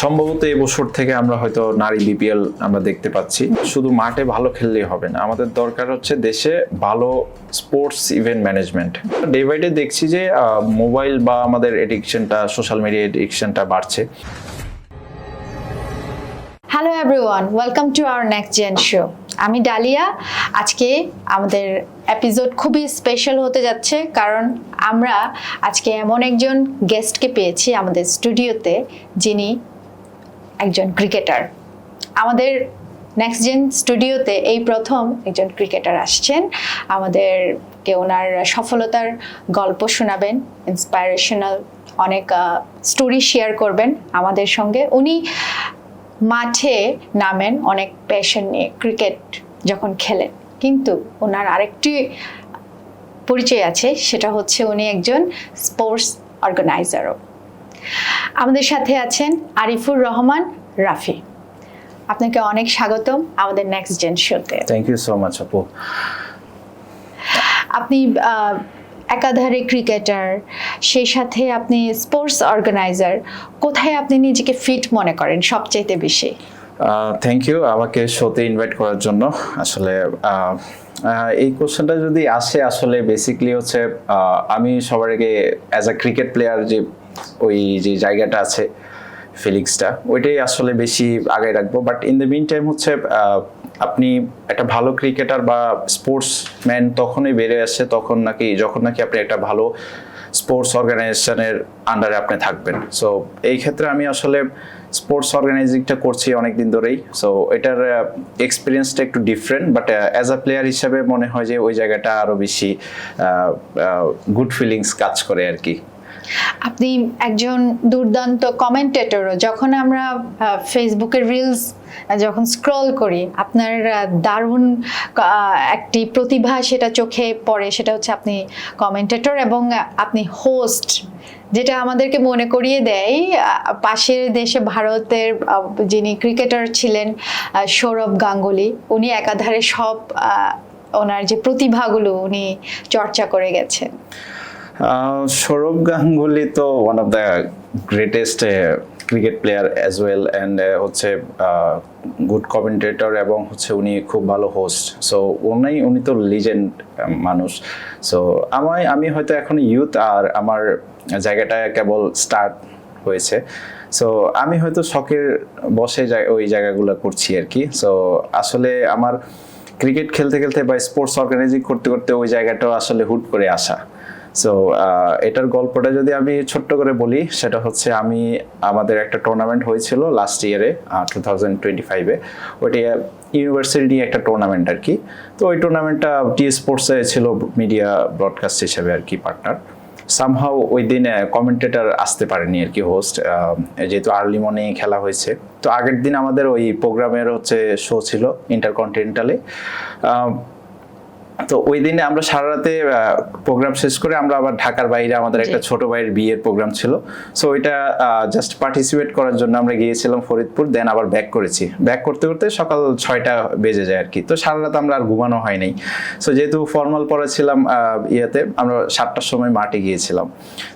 সম্ভবত এই বছর থেকে আমরা হয়তো নারী বিপিএল আমরা দেখতে পাচ্ছি। শুধু মাঠে ভালো খেললেই হবে না, আমাদের দরকার হচ্ছে দেশে ভালো sports event management. Day by day দেখছি যে মোবাইল বা আমাদের এডিকশনটা, সোশ্যাল মিডিয়া এডিকশনটা বাড়ছে। Hello everyone, welcome to our next gen show. আমি ডালিয়া। আজকে আমাদের এপিসোড খুবই স্পেশাল হতে যাচ্ছে, কারণ আমরা আজকে এমন একজন গেস্টকে পেয়েছি আমাদের স্টুডিওতে, যিনি একজন ক্রিকেটার। আমাদের নেক্সট জেন স্টুডিওতে এই প্রথম একজন ক্রিকেটার আসছেন, আমাদেরকে ওনার সফলতার গল্প শোনাবেন, ইন্সপাইরেশনাল অনেক স্টোরি শেয়ার করবেন আমাদের সঙ্গে। উনি মাঠে নামেন অনেক প্যাশন নিয়ে, ক্রিকেট যখন খেলেন, কিন্তু ওনার আরেকটি পরিচয় আছে, সেটা হচ্ছে উনি একজন স্পোর্টস অর্গানাইজারও। আমাদের সাথে আছেন আরিফুর রহমান রাফি। আপনাকে অনেক স্বাগতম আমাদের নেক্সট জেন শোতে। থ্যাংক ইউ সো মাচ আপু। আপনি একাধারে ক্রিকেটার, সেই সাথে আপনি স্পোর্টস অর্গানাইজার। কোথায় আপনি নিজেকে ফিট মনে করেন সবচাইতে বেশি? থ্যাংক ইউ আমাকে শোতে ইনভাইট করার জন্য। আসলে এই কোশ্চেনটা যদি আসে, আসলে বেসিকলি হচ্ছে আমি সবার আগে অ্যাজ আ ক্রিকেট প্লেয়ার ওই যে জায়গাটা আছে, ফিলিংসটা, ওইটাই আসলে বেশি আগে রাখবো। But in the meantime হচ্ছে আপনি একটা ভালো ক্রিকেটার বা স্পোর্টসম্যান তখনই বেড়ে আসে যখন নাকি আপনি একটা ভালো স্পোর্টস অর্গানাইজেশনের আন্ডারে আপনি থাকবেন। সো এই ক্ষেত্রে আমি আসলে স্পোর্টস অর্গানাইজিংটা করছি অনেকদিন ধরেই। সো এটার এক্সপিরিয়েন্সটা একটু different, but as a player হিসাবে মনে হয় যে ওই জায়গাটা আরও বেশি গুড ফিলিংস কাজ করে আর কি। আপনি একজন দুর্দান্ত কমেন্টেটরও। যখন আমরা ফেসবুকের রিলস যখন স্ক্রল করি, আপনার দারুণ একটি প্রতিভা সেটা চোখে পড়ে, সেটা হচ্ছে আপনি কমেন্টেটর এবং আপনি হোস্ট, যেটা আমাদেরকে মনে করিয়ে দেয় পাশের দেশে ভারতের যিনি ক্রিকেটার ছিলেন সৌরভ গাঙ্গুলি। উনি একাধারে সব ওনার যে প্রতিভাগুলো উনি চর্চা করে গেছেন। সৌরভ গাঙ্গুলি তো one of the greatest cricket player as well, and হচ্ছে গুড কমেন্টেটর এবং হচ্ছে উনি খুব ভালো হোস্ট। সো উনি তো লিজেন্ড মানুষ। সো আমি হয়তো এখন ইউথ, আর আমার জায়গাটা কেবল স্টার্ট হয়েছে। সো আমি হয়তো শখের বসে ওই জায়গাগুলো করছি আর কি। সো আসলে আমার ক্রিকেট খেলতে খেলতে বা স্পোর্টস অর্গানাইজিং করতে করতে ওই জায়গাটাও আসলে হুট করে আসা। সো এটার গল্পটা যদি আমি ছোট্ট করে বলি, সেটা হচ্ছে আমাদের একটা টুর্নামেন্ট হয়েছিল লাস্ট ইয়ারে 2025-এ। ওইটা ইউনিভার্সিটি নিয়ে একটা টুর্নামেন্ট আর কি। তো ওই টুর্নামেন্টটা টি স্পোর্টসে ছিল মিডিয়া ব্রডকাস্ট হিসেবে আর কি পার্টনার। সামহাও ওই দিন কমেন্টেটর আসতে পারেনি আর কি, হোস্ট, যেহেতু আর্লি মর্নিং খেলা হয়েছে। তো আগের দিন আমাদের ওই প্রোগ্রামের হচ্ছে শো ছিল ইন্টারকন্টিনেন্টালে। তো ওই দিনে আমরা সারা রাতে প্রোগ্রাম শেষ করে আমরা আবার ঢাকার বাইরে আমাদের একটা ছোট ভাইয়ের বিয়ের প্রোগ্রাম ছিল। সো ওইটা জাস্ট পার্টিসিপেট করার জন্য আমরা গিয়েছিলাম ফরিদপুর, দেন আবার ব্যাক করেছি। ব্যাক করতে করতে সকাল 6টা বেজে যায় আর কি। তো সারা রাত আমরা আর ঘুমানো হয় নাই। সো যেহেতু ফর্মাল পরে ছিলাম আমরা 7টার সময় মাঠে গিয়েছিলাম।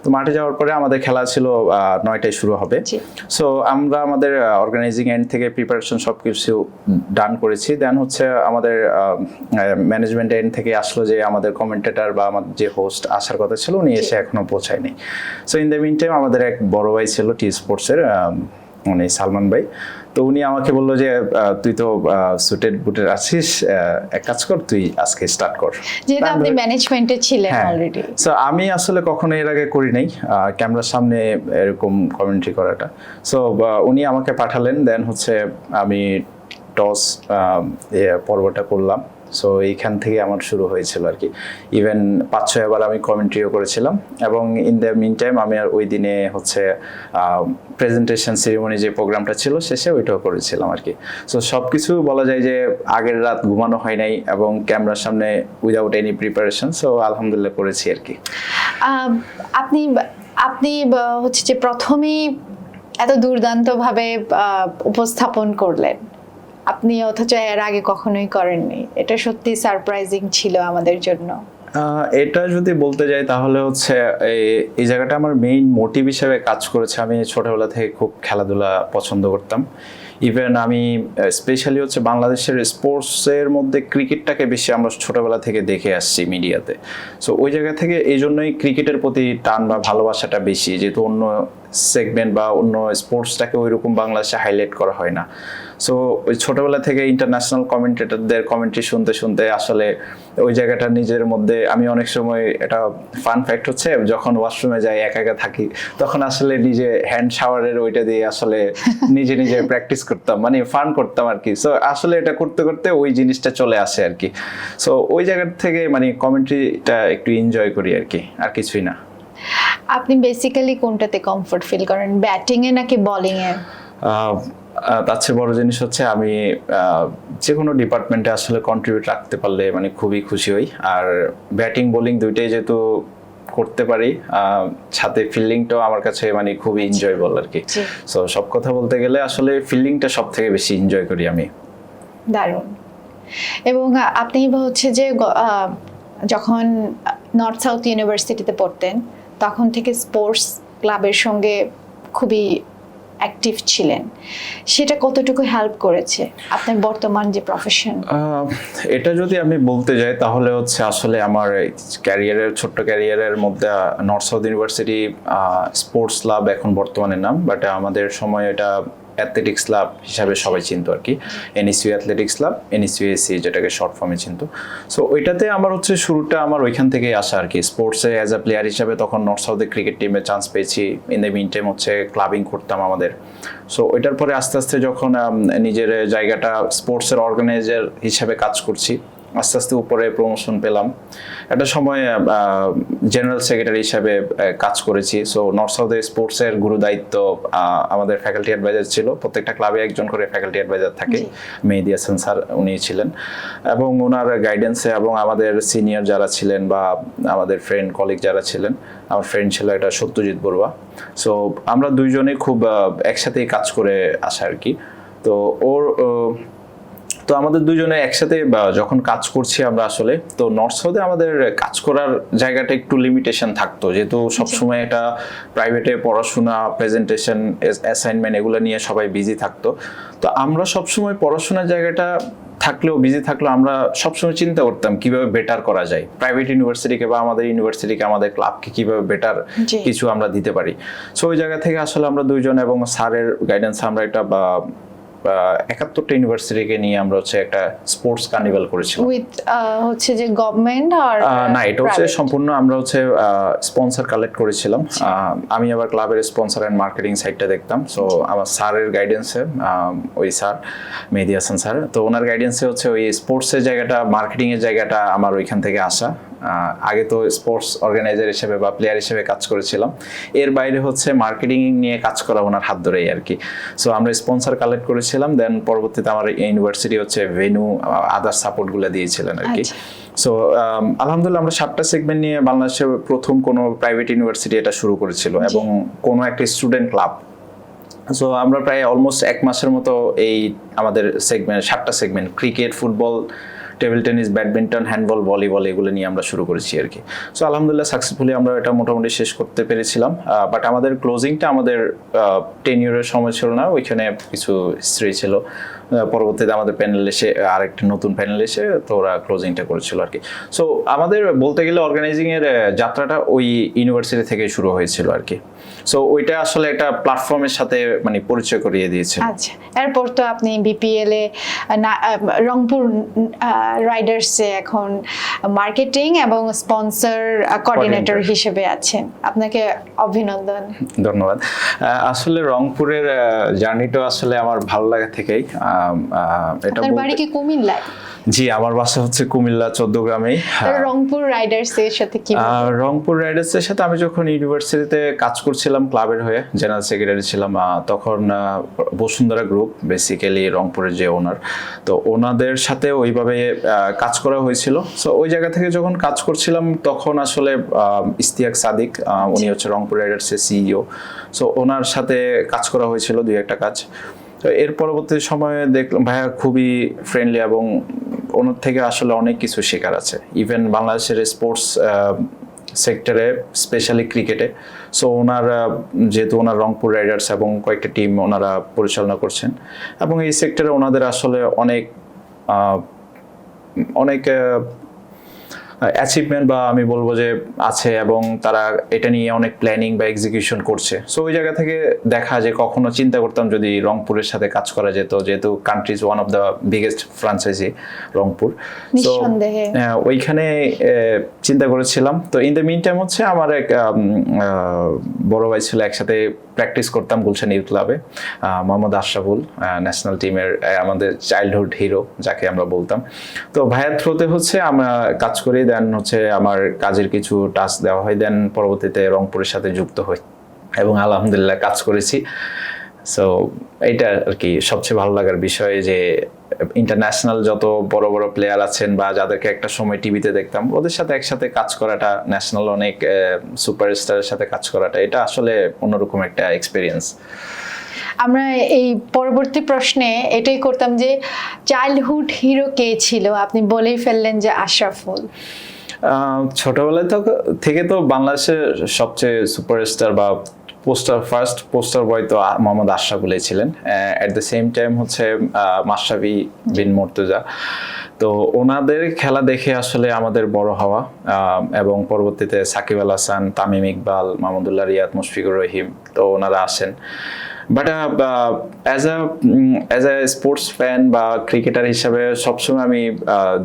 তো মাঠে যাওয়ার পরে আমাদের খেলা ছিল 9টায় শুরু হবে। সো আমরা আমাদের অর্গানাইজিং এন্ড থেকে প্রিপারেশন সব কিছু ডান করেছি। দেন হচ্ছে আমাদের ম্যানেজমেন্ট এন্ড থেকে আসলো যে আমাদের কমেন্টেটর বা আমাদের যে হোস্ট আসার কথা ছিল, উনি এসে এখনো পৌঁছায়নি। So in the meantime আমাদের এক বড় ভাই ছিল টি স্পোর্টসের, মানে সালমান ভাই। তো উনি আমাকে বললো যে তুই তো সুটেড বুটের আছিস, এক কাজ কর, তুই আজকে স্টার্ট কর। যেহেতু আপনি ম্যানেজমেন্টে ছিলেন অলরেডি। সো আমি আসলে কখনো এর আগে করি নাই ক্যামেরার সামনে এরকম কমেন্ট্রি করাটা। সো উনি আমাকে পাঠালেন, দেন হচ্ছে আমি টস পর্বটা করলাম। সো এইখান থেকে আমার শুরু হয়েছিল আর কি। ইভেন 5-6 বার আমি কমেন্ট্রিও করেছিলাম, এবং ইন দ্য মিন টাইম আমি আর ওই দিনে হচ্ছে প্রেজেন্টেশন সেরিমনি যে প্রোগ্রামটা ছিল শেষে ওইটাও করেছিলাম আর কি। সো সব কিছু বলা যায় যে আগের রাত ঘুমানো হয় নাই, এবং ক্যামেরার সামনে উইদাউট এনি প্রিপারেশন। সো আলহামদুলিল্লাহ করেছি আর কি। আপনি হচ্ছে যে প্রথমেই এত দুর্দান্তভাবে উপস্থাপন করলেন আপনি, অথচ এর আগে কখনোই করেননি। এটা সত্যি সারপ্রাইজিং ছিল আমাদের জন্য। এটা যদি বলতে যাই তাহলে হচ্ছে এই জায়গাটা আমার মেইন মোটিভ হিসেবে কাজ করেছে। আমি ছোটবেলা থেকে খুব খেলাধুলা পছন্দ করতাম। ইভেন আমি স্পেশালি হচ্ছে বাংলাদেশের স্পোর্টসের মধ্যে ক্রিকেটটাকে বেশি আমরা ছোটবেলা থেকে দেখে আসছি মিডিয়াতে। সো ওই জায়গা থেকে এই জন্যই ক্রিকেটের প্রতি টান বা ভালোবাসাটা বেশি, যেহেতু অন্য সেগমেন্ট বা অন্য স্পোর্টসটাকে ওইরকম বাংলাদেশে হাইলাইট করা হয় না। সো ওই ছোটবেলা থেকে ইন্টারন্যাশনাল কমেন্টেটরদের কমেন্ট্রি শুনতে শুনতে আসলে ওই জায়গাটা নিজের মধ্যে, আমি অনেক সময় এটা ফান ফ্যাক্ট হচ্ছে যখন ওয়াশরুমে যাই একা একা থাকি তখন আসলে নিজে হ্যান্ড শাওয়ারের ওইটা দিয়ে আসলে নিজে নিজে প্র্যাকটিস করতাম, মানে ফান করতাম আর কি। সো আসলে এটা করতে করতে ওই জিনিসটা চলে আসে আর কি। সো ওই জায়গা থেকে মানে কমেন্ট্রিটা একটু এনজয় করি আর কি, আর কিছুই না। আপনি বেসিক্যালি কোনটাতে কমফোর্ট ফিল করেন, ব্যাটিং এ নাকি বোলিং এ? তার চেয়ে বড় জিনিস হচ্ছে আমি যে কোনো ডিপার্টমেন্টে আসলে কন্ট্রিবিউট রাখতে পারলে মানে খুবই খুশি হই। আর ব্যাটিং বোলিং দুইটাই যেহেতু করতে পারি, সাথে ফিল্ডিংটাও আমার কাছে মানে খুবই এনজয়েবল আর কি। সো সব কথা বলতে গেলে আসলে ফিল্ডিংটা সব থেকে বেশি এনজয় করি আমি। দারুণ। এবং আপনি হচ্ছে যে যখন নর্থ সাউথ ইউনিভার্সিটিতে পড়তেন তখন থেকে স্পোর্টস ক্লাবের সঙ্গে খুবই অ্যাক্টিভ ছিলেন, সেটা কতটুকু হেল্প করেছে আপনার বর্তমান যে প্রফেশন? এটা যদি আমি বলতে যাই তাহলে হচ্ছে আসলে আমার ক্যারিয়ারের ছোট্ট ক্যারিয়ারের মধ্যে north south university sports club এখন বর্তমানে নাম, বাট আমাদের সময় এটা অ্যাথলেটিক্স ক্লাব হিসাবে সবাই চিনতো আর কি। এনএসইউ অ্যাথলেটিক্স ক্লাব, এনএসইউএসি যেটাকে শর্ট ফর্মে চিনতো। সো ওইটাতে আমার হচ্ছে শুরুটা আমার ওইখান থেকেই আসা আর কি। স্পোর্টসে অ্যাজ আ প্লেয়ার হিসাবে তখন নর্থ সাউথের ক্রিকেট টিমে চান্স পেয়েছি। ইন দ্য মিন টাইম হচ্ছে ক্লাবিং করতাম আমাদের। সো ওইটার পরে আস্তে আস্তে যখন নিজের জায়গাটা স্পোর্টসের অর্গানাইজার হিসাবে কাজ করছি, আস্তে আস্তে উপরে প্রমোশন পেলাম। একটা সময় জেনারেল সেক্রেটারি হিসাবে কাজ করেছি। সো নর্থ সাউথে স্পোর্টসের গুরু দায়িত্ব আমাদের ফ্যাকাল্টি অ্যাডভাইজার ছিল। প্রত্যেকটা ক্লাবে একজন করে ফ্যাকাল্টি অ্যাডভাইজার থাকে। মেহেদী হাসান স্যার উনি ছিলেন, এবং ওনার গাইডেন্সে এবং আমাদের সিনিয়র যারা ছিলেন বা আমাদের ফ্রেন্ড কলিগ যারা ছিলেন, আমার ফ্রেন্ড ছিল একটা সত্যজিৎ বড়ুয়া। সো আমরা দুইজনেই খুব একসাথেই কাজ করে আসা আর কি। তো আমাদের দুজনে একসাথে যখন কাজ করছি আমরা আসলে, তো নর্থ সাউথে আমাদের কাজ করার জায়গাটা একটু লিমিটেশন থাকতো, যেহেতু সবসময় এটা প্রাইভেটে পড়াশোনা, প্রেজেন্টেশন, অ্যাসাইনমেন্ট এগুলো নিয়ে সবাই বিজি থাকতো। তো আমরা সবসময় পড়াশোনার জায়গাটা থাকলেও বিজি থাকলেও আমরা সবসময় চিন্তা করতাম কিভাবে বেটার করা যায়, প্রাইভেট ইউনিভার্সিটিকে বা আমাদের ইউনিভার্সিটিকে, আমাদের ক্লাবকে কিভাবে বেটার কিছু আমরা দিতে পারি। সো ওই জায়গা থেকে আসলে আমরা দুইজন এবং স্যারের গাইডেন্সে আমরা একটা 71টা ইউনিভার্সিটিকে নিয়ে আমরা হচ্ছে একটা স্পোর্টস কার্নিভাল করেছিলাম। উইথ হচ্ছে যে গভর্নমেন্ট আর না, এটা হচ্ছে সম্পূর্ণ আমরা হচ্ছে স্পন্সর কালেক্ট করেছিলাম। আমি আবার ক্লাবের স্পন্সর এন্ড মার্কেটিং সাইডটা দেখতাম। সো আমার স্যারের গাইডেন্সে, ওই স্যার মেহেদী হাসান স্যার, তো ওনার গাইডেন্সে হচ্ছে ওই স্পোর্টসের জায়গাটা, মার্কেটিং এর জায়গাটা আমার ওইখান থেকে আসা। আগে তো স্পোর্টস অর্গানাইজার হিসেবে বা প্লেয়ার হিসেবে কাজ করেছিলাম, এর বাইরে হচ্ছে মার্কেটিং নিয়ে কাজ করা ওনার হাত ধরেই আর কি। সো আমরা স্পন্সর কালেক্ট করেছিলাম, দেন পরবর্তীতে আমার ইউনিভার্সিটি হচ্ছে ভেন্যু, আদার সাপোর্টগুলো দিয়েছিলেন আর কি। সো আলহামদুলিল্লাহ আমরা 7টা সেগমেন্ট নিয়ে বাংলাদেশের প্রথম কোনো প্রাইভেট ইউনিভার্সিটি এটা শুরু করেছিল, এবং কোনো একটা স্টুডেন্ট ক্লাব। সো আমরা প্রায় অলমোস্ট 1 মাসের মতো এই আমাদের সেগমেন্ট, 7টা segment, cricket, football, table tennis, badminton, handball, volleyball, এগুলো নিয়ে আমরা শুরু করেছি আর কি। সো আলহামদুলিল্লাহ সাকসেসফুলি আমরা এটা মোটামুটি শেষ করতে পেরেছিলাম। বাট আমাদের ক্লোজিংটা আমাদের টেনিয়রের সময় ছিল না, ওইখানে কিছু হিস্ট্রি ছিল। পরবর্তীতে আমাদের প্যানেল এসে, আরেকটা নতুন প্যানেল এসে, তো ওরা ক্লোজিংটা করেছিল আর কি। সো আমাদের বলতে গেলে অর্গানাইজিং এর যাত্রাটা ওই ইউনিভার্সিটি থেকে শুরু হয়েছিল আর কি। সো ওইটা আসলে একটা প্ল্যাটফর্মের সাথে মানে পরিচয় করিয়ে দিয়েছে। আচ্ছা, এরপর তো আপনি বিপিএল এ রংপুর রাইডার্সে এখন মার্কেটিং এবং স্পন্সর কোঅর্ডিনেটর হিসেবে আছেন, আপনাকে অভিনন্দন। ধন্যবাদ। আসলে রংপুরের জার্নিটা আসলে আমার ভালো লাগা থেকেই। এটা বাড়ি কি কুমিল্লায়? জি, আমার বাসা হচ্ছে কুমিল্লা 14 গ্রামেই। রংপুর রাইডার্স এর সাথে কি? রংপুর রাইডার্স এর সাথে আমি যখন ইউনিভার্সিটিতে কাজ করছিলাম ক্লাবের হয়ে, জেনারেল সেক্রেটারি ছিলাম, তখন বসুন্ধরা গ্রুপ বেসিক্যালি রংপুরের যে ওনার, তো ওনাদের সাথে ওইভাবে কাজ করা হয়েছিল। সো ওই জায়গা থেকে যখন কাজ করছিলাম তখন আসলে ইস্তিয়াক সাদিক, উনি হচ্ছে রংপুর রাইডার্সের সিইও। সো ওনার সাথে কাজ করা হয়েছিল 2-1টা কাজ। তো এর পরবর্তী সময়ে দেখলাম ভাইয়া খুবই ফ্রেন্ডলি এবং ওনার থেকে আসলে অনেক কিছু শেখার আছে। ইভেন বাংলাদেশের স্পোর্টস সেক্টরে, স্পেশালি ক্রিকেটে। সো ওনারা যেহেতু ওনার রংপুর রাইডার্স এবং কয়েকটা টিম ওনারা পরিচালনা করছেন, এবং এই সেক্টরে ওনাদের আসলে অনেক অনেক অ্যাচিভমেন্ট বা আমি বলবো যে আছে, এবং তারা এটা নিয়ে অনেক প্ল্যানিং বা এক্সিকিউশন করছে। সো ওই জায়গা থেকে দেখা যে কখনো চিন্তা করতাম যদি রংপুরের সাথে কাজ করা যেত, যেহেতু countries one of the biggest franchise Rangpur. তো ওইখানে চিন্তা করেছিলাম। তো ইন দ্য মিন টাইম হচ্ছে আমার এক বড় ভাই ছিল, একসাথে প্র্যাকটিস করতাম গুলশান ইউথ ক্লাবে, মোহাম্মদ আশরাফুল, ন্যাশনাল টিমের আমাদের চাইল্ডহুড হিরো যাকে আমরা বলতাম। তো ভাইয়ের থ্রুতে হচ্ছে আমরা কাজ করি, দেন হচ্ছে আমার কাজের কিছু টাস্ক দেওয়া হয়, দেন পরবর্তীতে রংপুরের সাথে যুক্ত হই এবং আলহামদুলিল্লাহ কাজ করেছি। সো এইটা আর কি সবচেয়ে ভালো লাগার বিষয়, যে ইন্টারন্যাশনাল যত বড় বড় প্লেয়ার আছেন বা যাদেরকে একটা সময় টিভিতে দেখতাম, ওদের সাথে একসাথে কাজ করাটা, ন্যাশনাল অনেক সুপারস্টারের সাথে কাজ করাটা, এটা আসলে অন্যরকম একটা এক্সপিরিয়েন্স। আমরা এই পরবর্তী প্রশ্নে এটাই করতাম যে চাইল্ডহুড হিরো কে ছিল? আপনি বলেই ফেললেন যে আশরাফুল। ছোটবেলায় থেকে তো বাংলাদেশের সবচেয়ে সুপারস্টার বা ফার্স্ট পোস্টার বয় তো মোহাম্মদ আশরাফুলই ছিলেন। অ্যাট দ্য সেম টাইম হচ্ছে মাশরাফি বিন মুর্তজা। তো ওনাদের খেলা দেখে আসলে আমাদের বড় হওয়া, এবং পরবর্তীতে সাকিব আল হাসান, তামিম ইকবাল, মাহমুদুল্লাহ রিয়াদ, মুশফিকুর রহিম, তো ওনারা আসেন। But as a sports fan বা ক্রিকেটার হিসাবে সবসময় আমি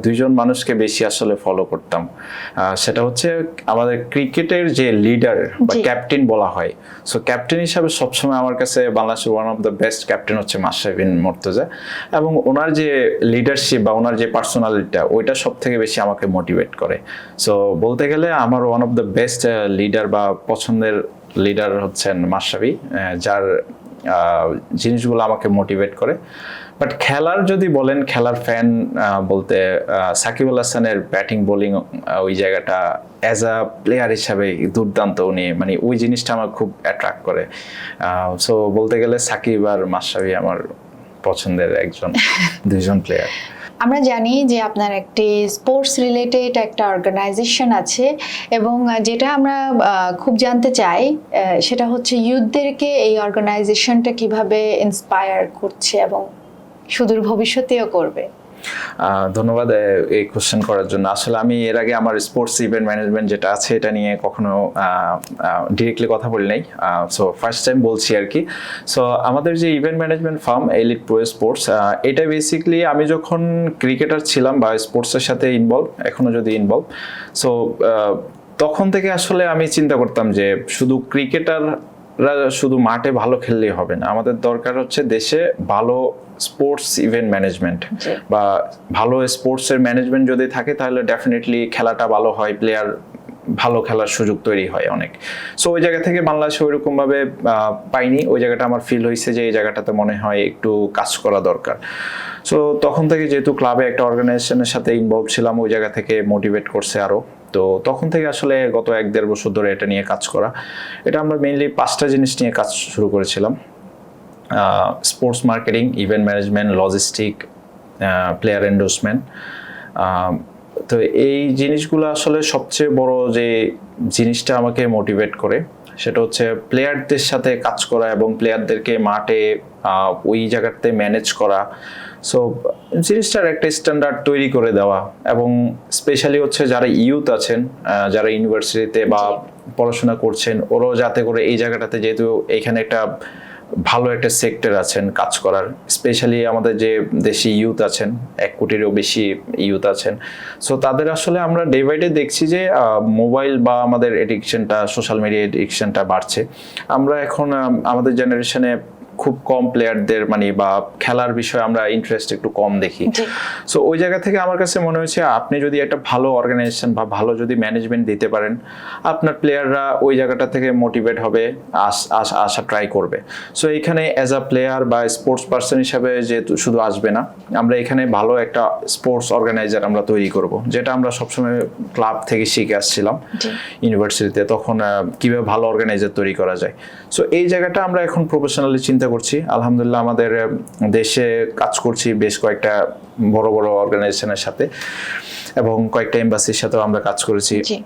দুইজন মানুষকে বেশি আসলে ফলো করতাম। সেটা হচ্ছে আমাদের ক্রিকেটের যে লিডার বা ক্যাপ্টেন বলা হয়, সো ক্যাপ্টেন হিসাবে সবসময় আমার কাছে বাংলাদেশের one of the best captain হচ্ছে মাশরাফি বিন মুর্তজা, এবং ওনার যে লিডারশিপ বা ওনার যে পার্সোনালিটিটা, ওইটা সব থেকে বেশি আমাকে মোটিভেট করে। সো বলতে গেলে আমার one of the best leader বা পছন্দের লিডার হচ্ছেন মাশরাফি, যার জিনিসগুলো আমাকে মোটিভেট করে। বাট খেলার যদি বলেন, খেলার ফ্যান বলতে সাকিব আল হাসানের ব্যাটিং বোলিং, ওই জায়গাটা অ্যাজ আ প্লেয়ার হিসাবে দুর্দান্ত উনি, মানে ওই জিনিসটা আমার খুব অ্যাট্রাক্ট করে। সো বলতে গেলে সাকিব আর মাশরাফি আমার পছন্দের দুইজন প্লেয়ার। আমরা জানি যে আপনার একটি স্পোর্টস রিলেটেড একটা অর্গানাইজেশন আছে, এবং যেটা আমরা খুব জানতে চাই সেটা হচ্ছে ইউথদেরকে এই অর্গানাইজেশনটা কিভাবে ইন্সপায়ার করছে এবং সুদূর ভবিষ্যতেও করবে। ধন্যবাদ এই কোশ্চেন করার জন্য। আসলে আমি এর আগে আমার স্পোর্টস ইভেন্ট ম্যানেজমেন্ট যেটা আছে এটা নিয়ে কখনো ডিরেক্টলি কথা বলি নাই। সো ফার্স্ট টাইম বলছি আর কি। সো আমাদের যে event management farm elite pro sports, এটা বেসিক্যালি আমি যখন ক্রিকেটার ছিলাম বা স্পোর্টসের সাথে ইনভলভ, এখনো যদি ইনভলভ, সো তখন থেকে আসলে আমি চিন্তা করতাম যে শুধু ক্রিকেটাররা শুধু মাঠে ভালো খেললেই হবে না, আমাদের দরকার হচ্ছে দেশে ভালো স্পোর্টস ইভেন্ট ম্যানেজমেন্ট বা ভালো স্পোর্টসের ম্যানেজমেন্ট যদি থাকে, তাহলে ডেফিনেটলি খেলাটা ভালো হয়, প্লেয়ার ভালো খেলার সুযোগ তৈরি হয় অনেক। সো ওই জায়গা থেকে বাংলাদেশে ওইরকম ভাবে পাইনি, ওই জায়গাটা আমার ফিল হয়েছে যে এই জায়গাটাতে মনে হয় একটু কাজ করা দরকার। সো তখন থেকে যেহেতু ক্লাবে একটা অর্গানাইজেশনের সাথে ইনভলভ ছিলাম, ওই জায়গা থেকে মোটিভেট করছে আরো। তো তখন থেকে আসলে গত 1-1.5 বছর ধরে এটা নিয়ে কাজ করা। এটা আমরা মেইনলি 5টা জিনিস নিয়ে কাজ শুরু করেছিলাম: sports marketing, event management, logistic, player endorsement. তো এই জিনিসগুলো আসলে সবচেয়ে বড় যে জিনিসটা আমাকে মোটিভেট করে সেটা হচ্ছে প্লেয়ারদের সাথে কাজ করা এবং প্লেয়ারদেরকে মাঠে ওই জায়গাতে ম্যানেজ করা। সো জিনিসটার একটা স্ট্যান্ডার্ড তৈরি করে দেওয়া, এবং স্পেশালি হচ্ছে যারা ইউথ আছেন, যারা ইউনিভার্সিটিতে বা পড়াশোনা করছেন, ওরাও যাতে করে এই জায়গাটাতে, যেহেতু এখানে একটা ভালো একটা সেক্টর আছেন কাজ করার, স্পেশালি আমাদের যে দেশি ইউথ আছেন, 1 কোটিরও বেশি ইউথ আছেন। সো তাদের আসলে আমরা ডে বাই ডে দেখছি যে মোবাইল বা আমাদের এডিকশনটা, সোশ্যাল মিডিয়া এডিকশনটা বাড়ছে। আমরা এখন আমাদের জেনারেশনে খুব কম প্লেয়ারদের মানে বা খেলার বিষয়ে আমরা ইন্টারেস্ট একটু কম দেখি। সো ওই জায়গা থেকে আমার কাছে মনে হয়েছে আপনি যদি একটা ভালো অর্গানাইজেশন বা ভালো যদি ম্যানেজমেন্ট দিতে পারেন, আপনার প্লেয়াররা ওই জায়গাটা থেকে মোটিভেট হবে, আসা ট্রাই করবে। সো এইখানে অ্যাজ আ প্লেয়ার বা স্পোর্টস পার্সন হিসাবে যেহেতু শুধু আসবে না, আমরা এখানে ভালো একটা স্পোর্টস অর্গানাইজার আমরা তৈরি করব, যেটা আমরা সবসময় ক্লাব থেকে শিখে আসছিলাম ইউনিভার্সিটিতে, তখন কিভাবে ভালো অর্গানাইজার তৈরি করা যায়। সো এই জায়গাটা আমরা এখন প্রফেশনালি চিন্তা চিন্তা করছি। আলহামদুলিল্লাহ আমাদের দেশে কাজ করছি বেশ কয়েকটা বড় বড় অর্গানাইজেশনের সাথে, এবং কয়েকটা এম্বাসির সাথেও আমরা কাজ করেছি। জি।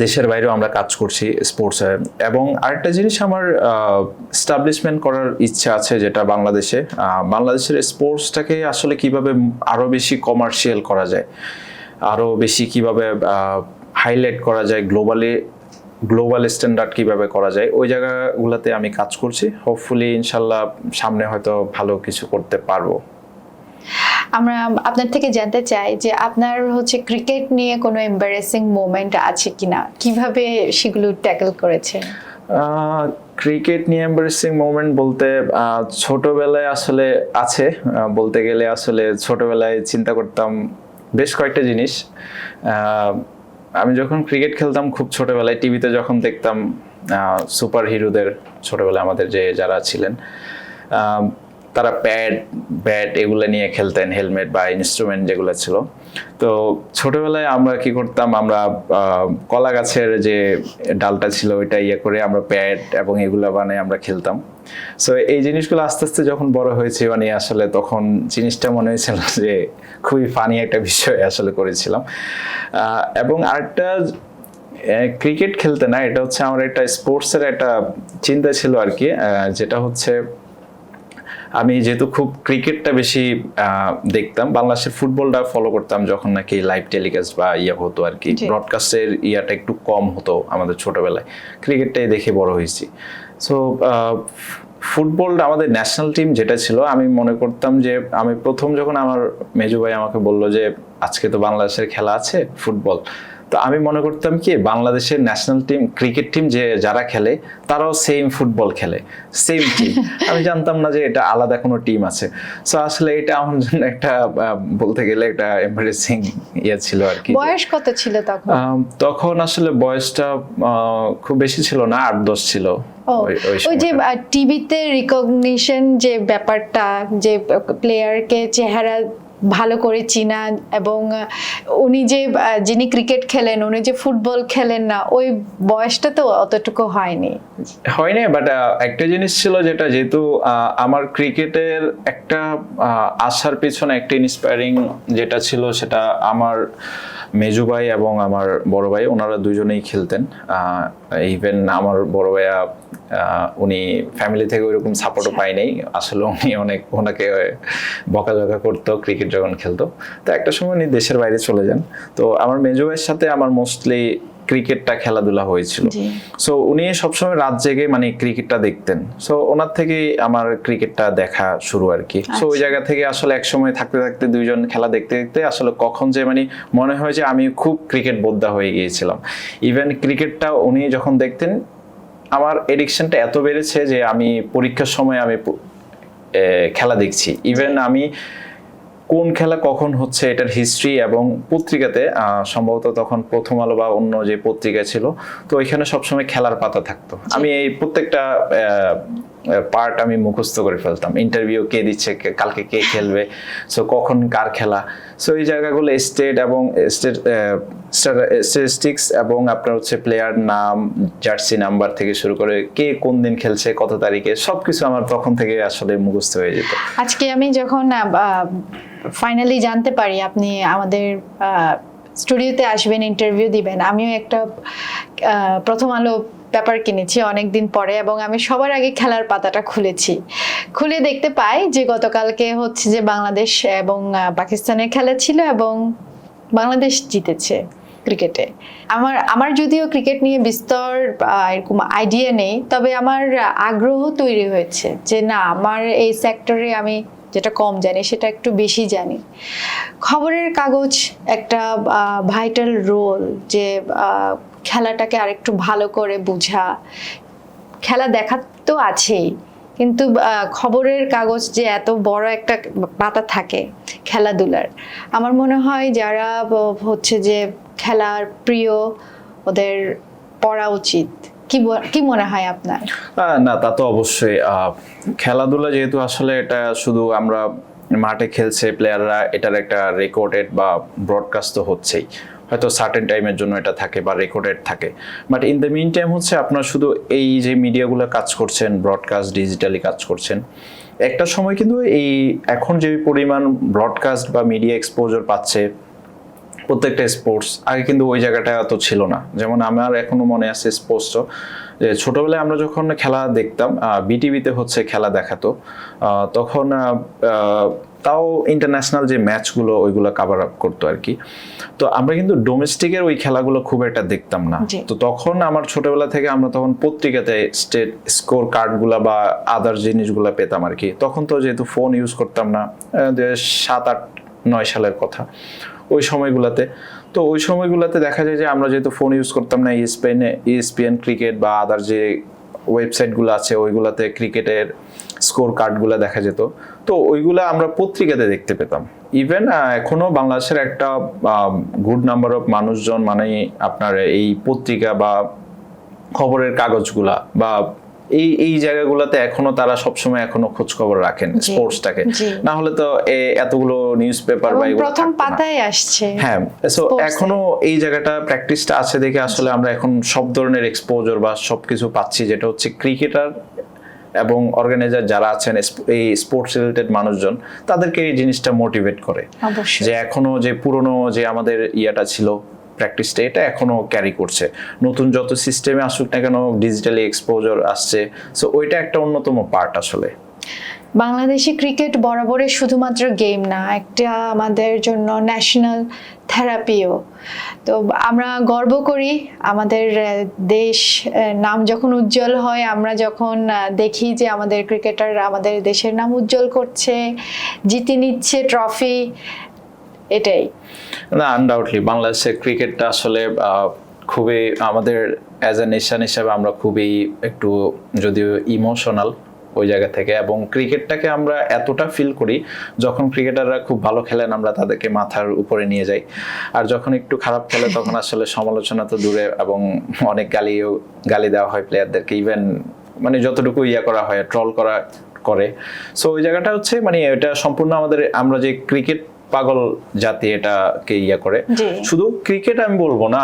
দেশের বাইরেও আমরা কাজ করছি স্পোর্টসে। এবং আরেকটা জিনিস আমার এস্টাবলিশমেন্ট করার ইচ্ছা আছে, যেটা বাংলাদেশের স্পোর্টসটাকে আসলে কিভাবে আরো বেশি কমার্শিয়াল করা যায়, আরো বেশি কিভাবে হাইলাইট করা যায়, গ্লোবাল স্ট্যান্ডার্ড কিভাবে করা যায়, ওই জায়গাগুলোতে আমি কাজ করছি। হোপফুলি ইনশাল্লাহ সামনে হয়তো ভালো কিছু করতে পারবো। আমরা আপনার থেকে জানতে চাই যে আপনার হচ্ছে ক্রিকেট নিয়ে কোনো এম্বারেসিং মোমেন্ট আছে কিনা, কিভাবে সেগুলো ট্যাকল করেছেন? ক্রিকেট নিয়ে এম্বারেসিং মোমেন্ট বলতে ছোটবেলায় আসলে আছে, বলতে গেলে আসলে ছোটবেলায় চিন্তা করতাম বেশ কয়েকটা জিনিস। আমি যখন ক্রিকেট খেলতাম খুব ছোটবেলায়, টিভিতে যখন দেখতাম সুপার হিরোদের, ছোটবেলায় আমাদের যারা ছিলেন তারা ব্যাট এগুলো নিয়ে খেলতেন, হেলমেট বা ইনস্ট্রুমেন্ট যেগুলো ছিল। তো ছোটবেলায় আমরা কি করতাম, আমরা কলা গাছের যে ডালটা ছিল ওইটা করে আমরা ব্যাট এবং এগুলো বানিয়ে আমরা খেলতাম। সো এই জিনিসগুলো আস্তে আস্তে যখন বড় হয়েছে আসলে তখন জিনিসটা মনে হয়েছিল যে খুবই ফানি একটা বিষয় আসলে করেছিলাম। এবং আরেকটা ক্রিকেট খেলতে না, এটা হচ্ছে আমার একটা স্পোর্টসের একটা চিন্তা ছিল আর কি, যেটা হচ্ছে আমি যেহেতু খুব ক্রিকেটটা বেশি দেখতাম, বাংলাদেশের ফুটবলটা ফলো করতাম যখন নাকি লাইভ টেলিকাস্ট বা হতো আর কি, ব্রডকাস্টের ইয়াটা একটু কম হতো আমাদের ছোটবেলায়, ক্রিকেটটাই দেখে বড় হয়েছি। সো ফুটবলটা আমাদের ন্যাশনাল টিম যেটা ছিল, আমি মনে করতাম যে আমি প্রথম যখন আমার মেজু ভাই আমাকে বললো যে আজকে তো বাংলাদেশের খেলা আছে ফুটবল, তো আমি মনে করতাম কি বাংলাদেশের ন্যাশনাল টিম ক্রিকেট টিম যারা খেলে তারাও সেম ফুটবল খেলে, সেম টিম। আমি জানতাম না যে এটা আলাদা কোনো টিম আছে। সো আসলে এটা আমার জন্য একটা বলতে গেলে একটা এম্বারেসিং ছিল আর কি। বয়স কত ছিল তখন? তখন আসলে বয়সটা খুব বেশি ছিল না, 8-10 ছিল। ওই যে টিভিতে রিকগনিশন যে ব্যাপারটা, যে প্লেয়ারকে চেহারা ভালো করে চিনা, এবং উনি যিনি ক্রিকেট খেলেন উনি যে ফুটবল খেলেন না, ওই বয়সটা তো অতটুকু হয়নি। বাট একটা জিনিস ছিল যেটা, যেহেতু আমার ক্রিকেটের একটা আসার পিছনে একটা ইন্সপায়ারিং যেটা ছিল, সেটা আমার মেজু ভাই এবং আমার বড় ভাই, ওনারা দুজনেই খেলতেন। ইভেন আমার বড় ভাইয়া উনি ফ্যামিলি থেকে ওইরকম সাপোর্টও পাই নাই আসলে, উনি ওনাকে বকাঝকা করতো ক্রিকেট যখন খেলতো। তো একটা সময় উনি দেশের বাইরে চলে যান। তো আমার মেজু ভাইয়ের সাথে আমার মোস্টলি ক্রিকেটটা খেলাধুলা হয়েছিল। সো উনি সবসময় রাত জেগে ক্রিকেটটা দেখতেন। সো ওনার থেকেই আমার ক্রিকেটটা দেখা শুরু আর কি। সো ওই জায়গা থেকে আসলে একসময় থাকতে থাকতে দুইজন খেলা দেখতে দেখতে আসলে কখন যে মনে হয় যে আমি খুব ক্রিকেট বোদ্ধা হয়ে গিয়েছিলাম। ইভেন ক্রিকেটটা উনি যখন দেখতেন, আমার এডিকশনটা এত বেড়েছে যে আমি পরীক্ষার সময় আমি খেলা দেখছি। ইভেন আমি কোন খেলা কখন হচ্ছে এটার হিস্ট্রি, এবং পত্রিকাতে সম্ভবত তখন প্রথম আলো বা অন্য যে পত্রিকা ছিল, তো ওইখানে সবসময় খেলার পাতা থাকতো। আমি এই প্রত্যেকটা পার্ট আমি মুখস্থ করে ফেলতাম। ইন্টারভিউ কে দিচ্ছে, কালকে কে খেলবে, সো কখন কার খেলা। সো এই জায়গাগুলো স্টেট এবং স্ট্যাটিস্টিক্স এবং আপনার হচ্ছে প্লেয়ার নাম, জার্সি নাম্বার থেকে শুরু করে কে কোন দিন খেলছে, কত তারিখে, সবকিছু আমার তখন থেকে আসলে মুখস্থ হয়ে যেত। আজকে আমি যখন ফাইনালি জানতে পারি আপনি আমাদের স্টুডিওতে আসবেন, ইন্টারভিউ দিবেন, আমিও একটা প্রথম আলো পেপার কিনেছি অনেকদিন পরে, এবং আমি সবার আগে খেলার পাতাটা খুলে দেখতে পাই যে গতকালকে হচ্ছে যে বাংলাদেশ এবং পাকিস্তানের খেলা ছিল, এবং বাংলাদেশ জিতেছে ক্রিকেটে। আমার যদিও ক্রিকেট নিয়ে বিস্তর এরকম আইডিয়া নেই, তবে আমার আগ্রহ তৈরি হয়েছে যে না, আমার এই সেক্টরে আমি যেটা কম জানি সেটা একটু বেশি জানি। খবরের কাগজ একটা ভাইটাল রোল, যে খেলাটাকে আরেকটু ভালো করে বোঝা, খেলা দেখা তো আছেই, কিন্তু খবরের কাগজ যে এত বড় একটা পাতা থাকে খেলাধুলার, আমার মনে হয় যারা হচ্ছে যে খেলার প্রিয়, ওদের পড়া উচিত। কি মনে হয় আপনার? না, তা তো অবশ্যই। খেলাধুলা যেহেতু আসলে এটা শুধু আমরা মাঠে খেলছে প্লেয়াররা, এটার একটা রেকর্ডেড বা ব্রডকাস্ট তো হচ্ছেই। হয়তো সার্টেন টাইমের জন্য এটা থাকে বা রেকর্ডেড থাকে, but in the meantime হচ্ছে আপনার শুধু এই যে মিডিয়াগুলো কাজ করছেন, ব্রডকাস্ট ডিজিটালি কাজ করছেন, একটা সময় কিন্তু এই এখন যে পরিমাণ ব্রডকাস্ট বা মিডিয়া এক্সপোজার পাচ্ছে প্রত্যেকটা স্পোর্টস, আগে কিন্তু ওই জায়গাটা এত ছিল না। যেমন আমার এখনো মনে আছে স্পষ্ট যে ছোটবেলায় আমরা যখন খেলা দেখতাম, বিটিভিতে হচ্ছে খেলা দেখাতো, তখন তাও ইন্টারন্যাশনাল যে ম্যাচগুলো ওইগুলো কাভার আপ করতো আর কি। তো আমরা কিন্তু ডোমেস্টিকের ওই খেলাগুলো খুব একটা দেখতাম না। তো তখন আমার ছোটবেলা থেকে আমরা তখন পত্রিকাতে স্টেট স্কোর কার্ডগুলা বা আদার জিনিসগুলো পেতাম আর কি। তখন তো যেহেতু ফোন ইউজ করতাম না, 7-8-9 সালের কথা ওই সময়গুলোতে। তো ওই সময়গুলোতে দেখা যায় যে আমরা যেহেতু ফোন ইউজ করতাম না, ইএসপিএন ক্রিকেট বা আদার যে ওয়েবসাইটগুলো আছে ওইগুলোতে ক্রিকেটের স্কোর কার্ডগুলো দেখা যেত। তো ওইগুলো আমরা পত্রিকাতে দেখতে পেতাম। ইভেন এখনো বাংলাদেশের একটা গুড নাম্বার অফ মানুষজন মানে আপনার এই পত্রিকা বা খবরের কাগজগুলা বা এই জায়গাগুলোতে এখনো তারা সবসময় এখনো খোঁজ খবর রাখেন স্পোর্টসটাকে, না হলে তো এতগুলো নিউজ পেপার বা এগুলো প্রথম পাতায় আসছে। হ্যাঁ, সো এখনো এই জায়গাটা প্র্যাকটিসটা আছে দেখে আসলে আমরা এখন সব ধরনের এক্সপোজার বা সবকিছু পাচ্ছি, যেটা হচ্ছে ক্রিকেটার এবং অর্গানাইজার যারা আছেন এই স্পোর্টস রিলেটেড মানুষজন, তাদেরকে এই জিনিসটা মোটিভেট করে যে এখনো যে পুরনো যে আমাদের ইয়াটা ছিল প্র্যাকটিসটা, এটা এখনো ক্যারি করছে। নতুন যত সিস্টেমে আসুক না কেন, ডিজিটালি এক্সপোজার আসছে, সো ওইটা একটা অন্যতম পার্ট আসলে। বাংলাদেশি ক্রিকেট বরাবরই শুধুমাত্র গেম না, একটা আমাদের জন্য ন্যাশনাল থেরাপিও। তো আমরা গর্ব করি আমাদের দেশ নাম যখন উজ্জ্বল হয়, আমরা যখন দেখি যে আমাদের ক্রিকেটাররা আমাদের দেশের নাম উজ্জ্বল করছে, জিতে নিচ্ছে ট্রফি, এটাই না আনডাউটলি বাংলাদেশের ক্রিকেটটা আসলে খুবই আমাদের অ্যাজ এ নেশন হিসাবে আমরা খুবই একটু যদিও ইমোশনাল ওই জায়গা থেকে, এবং ক্রিকেটটাকে আমরা এতটা ফিল করি যখন ক্রিকেটাররা খুব ভালো খেলেন আমরা তাদেরকে মাথার উপরে নিয়ে যাই, আর যখন একটু খারাপ খেলে তখন আসলে সমালোচনা তো দূরে এবং অনেক গালি দেওয়া হয় প্লেয়ারদেরকে, ইভেন মানে যতটুকু করা হয় ট্রল করে। সো ওই জায়গাটা হচ্ছে মানে এটা সম্পূর্ণ আমাদের, আমরা যে ক্রিকেট পাগল জাতি এটাকে করে। শুধু ক্রিকেট আমি বলবো না,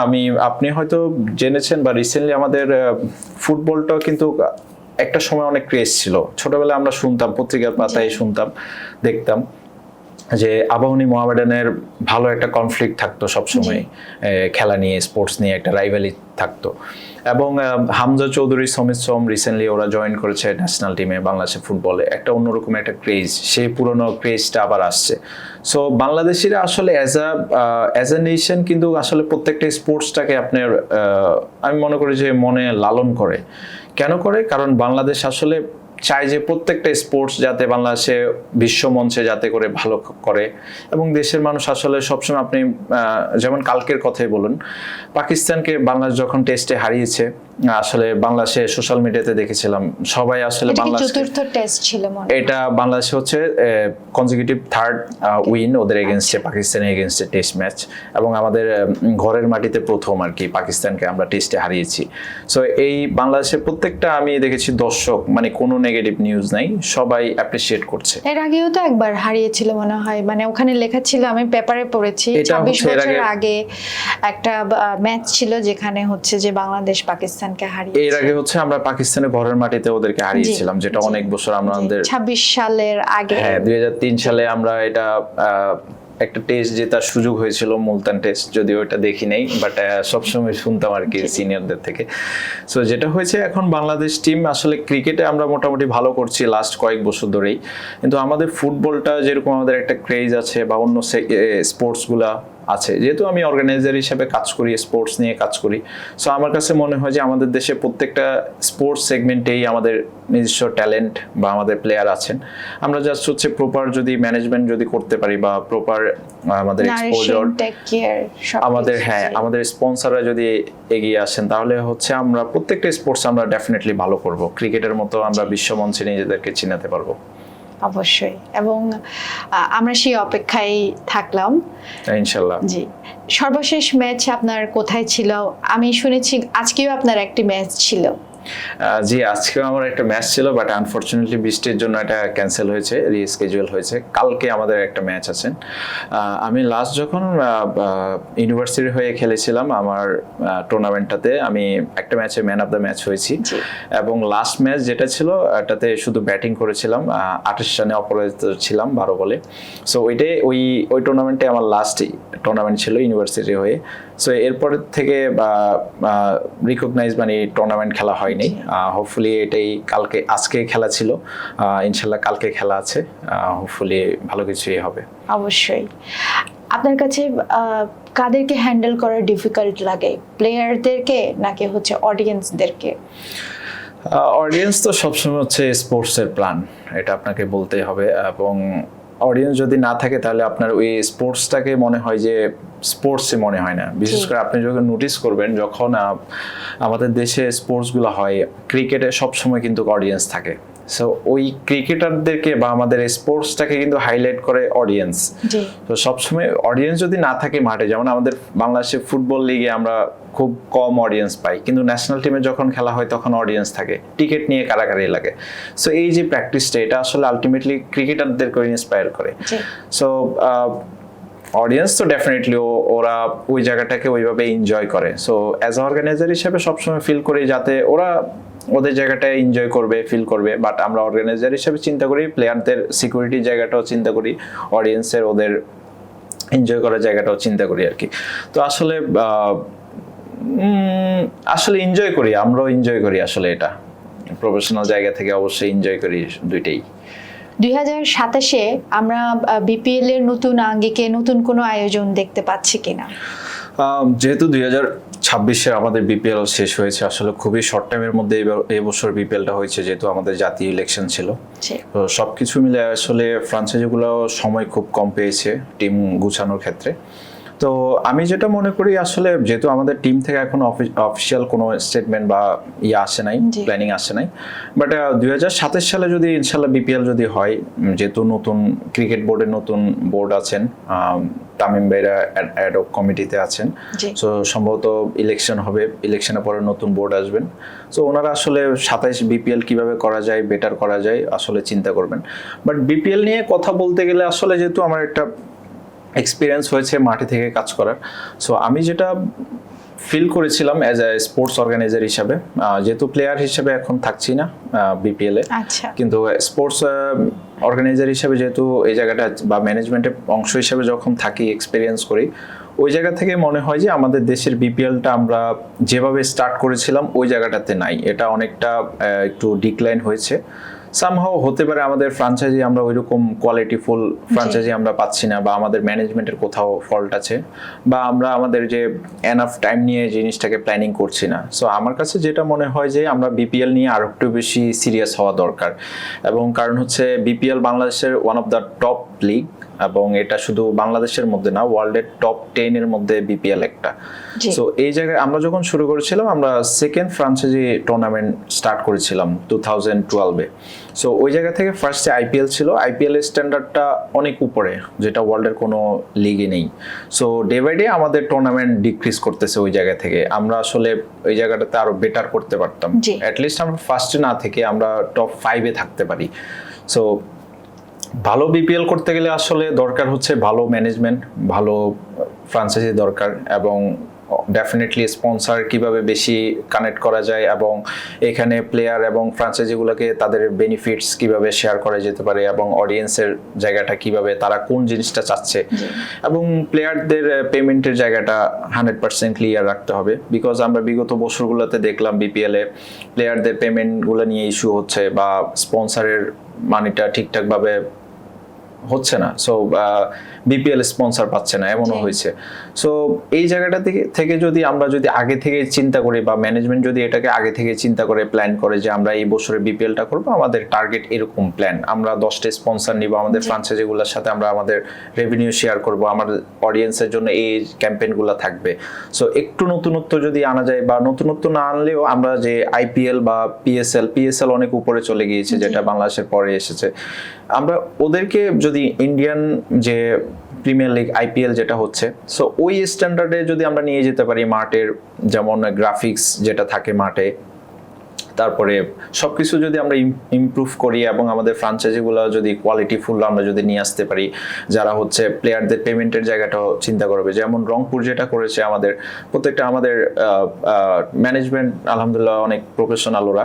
আপনি হয়তো জেনেছেন বা রিসেন্টলি আমাদের ফুটবলটাও কিন্তু একটা সময় অনেক ক্রেজ ছিল। ছোটবেলায় আমরা শুনতাম, পত্রিকার পাতায় শুনতাম, দেখতাম যে আবাহনী মোহামেডানের ভালো একটা কনফ্লিক্ট থাকতো সবসময়, খেলা নিয়ে স্পোর্টস নিয়ে একটা রাইভালি থাকতো। এবং হামজা চৌধুরী, সমিত সোম রিসেন্টলি ওরা জয়েন করেছে ন্যাশনাল টিমে বাংলাদেশের ফুটবলে, একটা অন্যরকম একটা ক্রেজ, সেই পুরনো ক্রেজটা আবার আসছে। সো বাংলাদেশিরা আসলে অ্যাজ এ নেশন কিন্তু আসলে প্রত্যেকটা স্পোর্টসটাকে আপনার আমি মনে করি যে মনে লালন করে। কেন করে? কারণ বাংলাদেশ আসলে চাই যে প্রত্যেকটা স্পোর্টস যাতে বাংলাদেশে বিশ্ব মঞ্চে যাতে করে ভালো করে, এবং দেশের মানুষ আসলে সবসময় আপনি যেমন কালকের কথাই বলুন, পাকিস্তানকে বাংলাদেশ যখন টেস্টে হারিয়েছে, আসলে বাংলাদেশে সোশ্যাল মিডিয়াতে দেখেছিলাম সবাই আসলে বাংলাদেশ চতুর্থ টেস্ট ছিল, এটা বাংলাদেশে হচ্ছে কনজিকিউটিভ থার্ড উইন ওদের এগেনস্টে, পাকিস্তানের এগেনস্টে টেস্ট ম্যাচ, এবং আমাদের ঘরের মাটিতে প্রথম আর কি পাকিস্তানকে আমরা টেস্টে হারিয়েছি। সো এই বাংলাদেশের প্রত্যেকটা আমি দেখেছি দর্শক মানে কোনো নেগেটিভ নিউজ নাই, সবাই অ্যাপ্রিশিয়েট করছে। এর আগেও তো একবার হারিয়েছিল মনে হয়, মানে ওখানে লেখা ছিল, আমি পেপারে পড়েছি 26 বছর আগে একটা ম্যাচ ছিল যেখানে হচ্ছে যে বাংলাদেশ পাকিস্তানকে হারিয়েছে। এর আগে হচ্ছে আমরা পাকিস্তানের ঘরের মাটিতে ওদেরকে হারিয়েছিলাম, যেটা অনেক বছর আমাদের 26 সালের আগে, হ্যাঁ 2003 সালে আমরা এটা একটা টেস্ট জেতার সুযোগ হয়েছিল, মুলতান টেস্ট, যদিও এটা দেখি নাই, বাট সবসময় শুনতাম আর কি সিনিয়রদের থেকে। সো যেটা হয়েছে এখন বাংলাদেশ টিম আসলে ক্রিকেটে আমরা মোটামুটি ভালো করছি লাস্ট কয়েক বছর ধরেই, কিন্তু আমাদের ফুটবলটা যেরকম আমাদের একটা ক্রেজ আছে বা অন্য স্পোর্টসগুলা আছে, যেহেতু আমি অর্গানাইজার হিসেবে কাজ করি, স্পোর্টস নিয়ে কাজ করি, সো আমার কাছে মনে হয় যে আমাদের দেশে প্রত্যেকটা স্পোর্টস সেগমেন্টেই আমাদের নিজস্ব ট্যালেন্ট বা আমাদের প্লেয়ার আছেন। আমরা জাস্ট হচ্ছে প্রপার যদি ম্যানেজমেন্ট যদি করতে পারি বা প্রপার আমাদের এক্সপোজার, আমাদের আমাদের স্পন্সররা যদি এগিয়ে আসেন, তাহলে হচ্ছে আমরা প্রত্যেকটা স্পোর্টস আমরা ডেফিনেটলি ভালো করব, ক্রিকেটের মতো আমরা বিশ্বমঞ্চে নিজেদেরকে চিনাতে পারবো। অবশ্যই, এবং আমরা সেই অপেক্ষায় থাকলাম ইনশাআল্লাহ। জি, সর্বশেষ ম্যাচ আপনার কোথায় ছিল? আমি শুনেছি আজকেও আপনার একটি ম্যাচ ছিল। জি, আজকে আমার একটা ম্যাচ ছিল, বাট আনফরচুনেটলি বৃষ্টির জন্য এটা ক্যান্সেল হয়েছে, রিস্কেজুয়াল হয়েছে। কালকে আমাদের একটা ম্যাচ আছে। আমি লাস্ট যখন ইউনিভার্সিটি হয়ে খেলেছিলাম আমার টুর্নামেন্টটাতে, আমি একটা ম্যাচে ম্যান অফ দ্য ম্যাচ হয়েছি। এবং লাস্ট ম্যাচ যেটা ছিল এটাতে শুধু ব্যাটিং করেছিলাম, 28 রানে অপরাজিত ছিলাম 12 বলে। সো ওইটাই ওই টুর্নামেন্টে আমার লাস্ট টুর্নামেন্ট ছিল ইউনিভার্সিটি হয়ে। সো এরপর থেকে রিকগনাইজ মানে টুর্নামেন্ট খেলা হয়নি। হোপফুলি এটাই আজকে খেলা ছিল, ইনশাল্লাহ কালকে খেলা আছে, হোপফুলি ভালো কিছুই হবে। অবশ্যই। আপনার কাছে কাদেরকে হ্যান্ডেল করা ডিফিকাল্ট লাগে, প্লেয়ারদেরকে নাকি হচ্ছে অডিয়েন্সদেরকে? অডিয়েন্স তো সবসময় হচ্ছে স্পোর্টসের প্ল্যান, এটা আপনাকে বলতেই হবে। এবং অডিয়েন্স যদি না থাকে তাহলে আপনার ওই স্পোর্টসটাকে মনে হয় যে স্পোর্টসে মনে হয় না। বিশেষ করে আপনি যখন নোটিস করবেন, যখন আমাদের দেশে স্পোর্টসগুলো হয়, ক্রিকেটে সবসময় কিন্তু অডিয়েন্স থাকে। সো ওই ক্রিকেটারদেরকে বা আমাদের স্পোর্টসটাকে কিন্তু হাইলাইট করে অডিয়েন্স। তো সবসময় অডিয়েন্স যদি না থাকে মাঠে, যেমন আমাদের বাংলাদেশের ফুটবল লিগে আমরা খুব কম অডিয়েন্স পাই, কিন্তু ন্যাশনাল টিমে যখন খেলা হয় তখন অডিয়েন্স থাকে, টিকিট নিয়ে কারাকারি লাগে। সো এই যে প্র্যাকটিসটা, এটা আসলে আলটিমেটলি ক্রিকেটারদেরকে ইন্সপায়ার করে। সো অডিয়েন্স তো ডেফিনেটলি ওরা ওই জায়গাটাকে ওইভাবে এনজয় করে। সো অ্যাজ অর্গানাইজার হিসেবে সবসময় ফিল করি যাতে ওরা ওদের জায়গাটায় এনজয় করবে, ফিল করবে। বাট আমরা অর্গানাইজার হিসেবে চিন্তা করি, প্লেয়ারদের সিকিউরিটির জায়গাটাও চিন্তা করি, অডিয়েন্সের ওদের এনজয় করার জায়গাটাও চিন্তা করি আর কি। তো আসলে এনজয় করি, আমরাও এনজয় করি আসলে, এটা প্রফেশনাল জায়গা থেকে অবশ্যই এনজয় করি দুইটাই। 2027-এ আমরা বিপিএল এর নতুন আঙ্গিকে নতুন কোনো আয়োজন দেখতে পাচ্ছি কিনা? যেহেতু 2026-এ আমাদের বিপিএল শেষ হয়েছে, আসলে খুবই শর্ট টাইমের মধ্যে এবছর বিপিএলটা হয়েছে, যেহেতু আমাদের জাতীয় ইলেকশন ছিল। তো সবকিছু মিলে আসলে ফ্রাঞ্চাইজিগুলো সময় খুব কম পেয়েছে টিম গুছানোর ক্ষেত্রে। তো আমি যেটা মনে করি, আসলে যেহেতু আমাদের টিম থেকে এখন অফিসিয়াল কোনো স্টেটমেন্ট বা আসে নাই, প্ল্যানিং আসে নাই, বাট 2027 সালে যদি ইনশাল্লাহ বিপিএল যদি হয়, যেহেতু নতুন ক্রিকেট বোর্ডের নতুন বোর্ড আছেন, তামিম ভাইরা অ্যাডহক কমিটিতে আছেন। সো সম্ভবত ইলেকশন হবে, ইলেকশনের পরে নতুন বোর্ড আসবেন। সো ওনারা আসলে 27 বিপিএল কিভাবে করা যায়, বেটার করা যায় আসলে চিন্তা করবেন। বাট বিপিএল নিয়ে কথা বলতে গেলে আসলে যেহেতু আমার একটা এক্সপিরিয়েন্স হয়েছে মাঠে থেকে কাজ করার, সো আমি যেটা ফিল করেছিলাম অ্যাজ এ স্পোর্টস অর্গানাইজার হিসাবে, যেহেতু প্লেয়ার হিসেবে এখন থাকছি না বিপিএল এ, কিন্তু স্পোর্টস অর্গানাইজার হিসেবে যেহেতু এই জায়গাটা বা ম্যানেজমেন্টের অংশ হিসেবে যখন থাকি, এক্সপিরিয়েন্স করি, ওই জায়গা থেকে মনে হয় যে আমাদের দেশের বিপিএলটা আমরা যেভাবে স্টার্ট করেছিলাম ওই জায়গাটাতে নাই, এটা অনেকটা একটু ডিক্লাইন হয়েছে। সামহাও হতে পারে আমাদের ফ্রাঞ্চাইজি আমরা ওইরকম কোয়ালিটিফুল ফ্রাঞ্চাইজি আমরা পাচ্ছি না, বা আমাদের ম্যানেজমেন্টের কোথাও ফল্ট আছে, বা আমরা আমাদের যে এনাফ টাইম নিয়ে জিনিসটাকে প্ল্যানিং করছি না। সো আমার কাছে যেটা মনে হয় যে আমরা বিপিএল নিয়ে আরো একটু বেশি সিরিয়াস হওয়া দরকার। এবং কারণ হচ্ছে বিপিএল বাংলাদেশের one of the top league, এবং এটা শুধু বাংলাদেশের মধ্যে না, ওয়ার্ল্ডের টপ 10 এর মধ্যে বিপিএল একটা। সো এই জায়গায় আমরা যখন শুরু করেছিলাম, আমরা সেকেন্ড ফ্রাঞ্চাইজি টুর্নামেন্ট স্টার্ট করেছিলাম 2012-এ। সো ওই জায়গা থেকে ফার্স্টে আইপিএল ছিল, আইপিএল এর স্ট্যান্ডার্ডটা অনেক উপরে, যেটা ওয়ার্ল্ডের কোনো লিগে নেই। সো ডে বাই ডে আমাদের টুর্নামেন্ট ডিক্রিজ করতেছে ওই জায়গা থেকে। আমরা আসলে ওই জায়গাটাতে আরো বেটার করতে পারতাম, অ্যাটলিস্ট আমরা ফার্স্টে না থেকে আমরা টপ 5-এ থাকতে পারি। সো ভালো বিপিএল করতে গেলে আসলে দরকার হচ্ছে ভালো ম্যানেজমেন্ট, ভালো ফ্রাঞ্চাইজি দরকার, এবং ডেফিনেটলি স্পন্সর কিভাবে বেশি কানেক্ট করা যায়, এবং এখানে প্লেয়ার এবং ফ্রাঞ্চাইজিগুলোকে তাদের বেনিফিটস কিভাবে শেয়ার করা যেতে পারে, এবং অডিয়েন্সের জায়গাটা কিভাবে, তারা কোন জিনিসটা চাচ্ছে, এবং প্লেয়ারদের পেমেন্টের জায়গাটা 100% ক্লিয়ার রাখতে হবে। বিকজ আমরা বিগত বছরগুলোতে দেখলাম বিপিএলে প্লেয়ারদের পেমেন্টগুলো নিয়ে ইস্যু হচ্ছে, বা স্পন্সরের মানিটা ঠিকঠাকভাবে হচ্ছে না। সো বিপিএল স্পন্সর পাচ্ছে না, এমনও হয়েছে। সো এই জায়গাটা থেকে যদি আমরা আগে থেকে চিন্তা করি, বা ম্যানেজমেন্ট যদি এটাকে আগে থেকে চিন্তা করে প্ল্যান করে যে আমরা এই বছরে বিপিএলটা করবো, আমাদের টার্গেট এরকম প্ল্যান, আমরা 10টা স্পন্সর নিব, আমাদের ফ্রাঞ্চাইজিগুলোর সাথে আমরা আমাদের রেভিনিউ শেয়ার করব, আমাদের অডিয়েন্সের জন্য এই ক্যাম্পেইনগুলো থাকবে। সো একটু নতুনত্ব যদি আনা যায়, বা নতুনত্ব না আনলেও আমরা যে আইপিএল বা পিএসএল অনেক উপরে চলে গিয়েছে, যেটা বাংলাদেশের পরে এসেছে, আমরা ওদেরকে যদি ইন্ডিয়ান যে প্রিমিয়ার লিগ আইপিএল যেটা হচ্ছে, সো ওই স্ট্যান্ডার্ডে যদি আমরা নিয়ে যেতে পারি, মাঠের যেমন গ্রাফিক্স যেটা থাকে মাঠে, তারপরে সবকিছু যদি আমরা ইমপ্রুভ করি এবং আমাদের ফ্র্যাঞ্চাইজিগুলো যদি কোয়ালিটিফুল আমরা যদি নিয়ে আসতে পারি, যারা হচ্ছে প্লেয়ারদের পেমেন্টের জায়গাটাও চিন্তা করবে, যেমন রংপুর যেটা করেছে, আমাদের প্রত্যেকটা আমাদের ম্যানেজমেন্ট আলহামদুলিল্লাহ অনেক প্রফেশনাল, ওরা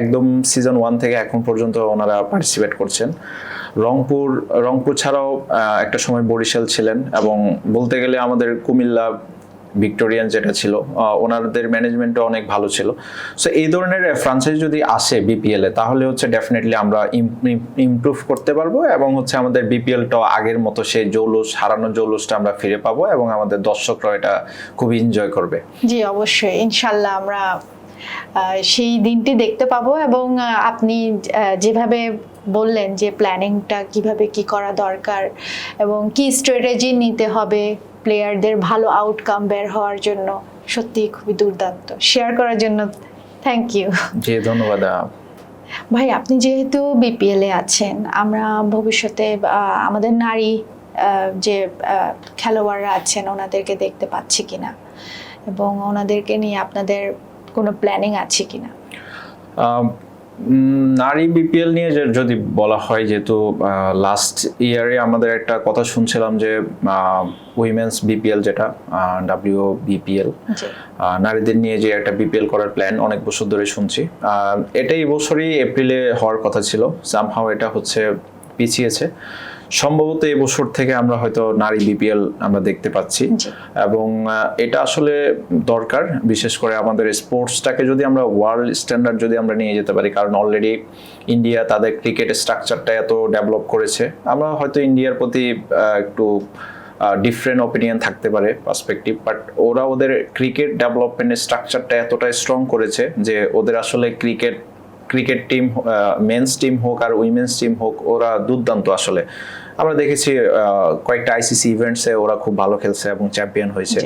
একদম সিজন 1 থেকে এখন পর্যন্ত ওনারা পার্টিসিপেট করছেন। রংপুর ছাড়াও একটা সময় বরিশাল ছিলেন, এবং বলতে গেলে আমাদের কুমিল্লা ভিক্টোরিয়ান যেটা ছিল, ওনাদের ম্যানেজমেন্টও অনেক ভালো ছিল। সো এই ধরনের ফ্র্যাঞ্চাইজ যদি আসে বিপিএল এ, তাহলে হচ্ছে ডেফিনেটলি আমরা ইমপ্রুভ করতে পারবো, এবং হচ্ছে আমাদের বিপিএলটাও আগের মতো সেই হারানোর জৌলুসটা আমরা ফিরে পাবো, এবং আমাদের দর্শকরা এটা খুব এনজয় করবে। জি অবশ্যই, ইনশাল্লাহ আমরা সেই দিনটি দেখতে পাবো। এবং আপনি যেভাবে বললেন যে প্ল্যানিংটা কিভাবে কি করা দরকার এবং কি স্ট্র্যাটেজি নিতে হবে প্লেয়ারদের ভালো আউটকাম বের হওয়ার জন্য, সত্যি খুবই দুর্দান্ত। শেয়ার করার জন্য থ্যাংক ইউ। জি ধন্যবাদ। ভাই, আপনি যেহেতু বিপিএল এ আছেন, আমরা ভবিষ্যতে আমাদের নারী যে খেলোয়াড়রা আছেন ওনাদেরকে দেখতে পাচ্ছি কিনা, এবং ওনাদেরকে নিয়ে আপনাদের কোনো প্ল্যানিং আছে কিনা? নারী বিপিএল নিয়ে যদি বলা হয়, যেহেতু লাস্ট ইয়ারে আমাদের একটা কথা শুনছিলাম যে উইমেন্স বিপিএল, যেটা WBPL, নারীদের নিয়ে যে একটা বিপিএল করার প্ল্যান অনেক বছর ধরে শুনছি। এটা এই বছরই এপ্রিলে হওয়ার কথা ছিল, সামহাও এটা হচ্ছে পিছিয়েছে। সম্ভবত এই বছর থেকে আমরা হয়তো নারী বিপিএল আমরা দেখতে পাচ্ছি, এবং এটা আসলে দরকার, বিশেষ করে আমাদের স্পোর্টসটাকে যদি আমরা ওয়ার্ল্ড স্ট্যান্ডার্ড যদি আমরা নিয়ে যেতে পারি, কারণ অলরেডি ইন্ডিয়া তাদের ক্রিকেট স্ট্রাকচারটা এত ডেভেলপ করেছে, আমরা হয়তো ইন্ডিয়ার প্রতি একটু ডিফারেন্ট ওপিনিয়ন থাকতে পারে, পার্সপেক্টিভ, বাট ওরা ওদের ক্রিকেট ডেভেলপমেন্টের স্ট্রাকচারটা এতটাই স্ট্রং করেছে যে ওদের আসলে ক্রিকেট টিম, মেন্স টিম হোক আর উইমেন্স টিম হোক, ওরা দুর্দান্ত। আসলে আমরা দেখেছি কয়েকটা আইসিসি ইভেন্টসে ওরা খুব ভালো খেলছে এবং চ্যাম্পিয়ন হয়েছে।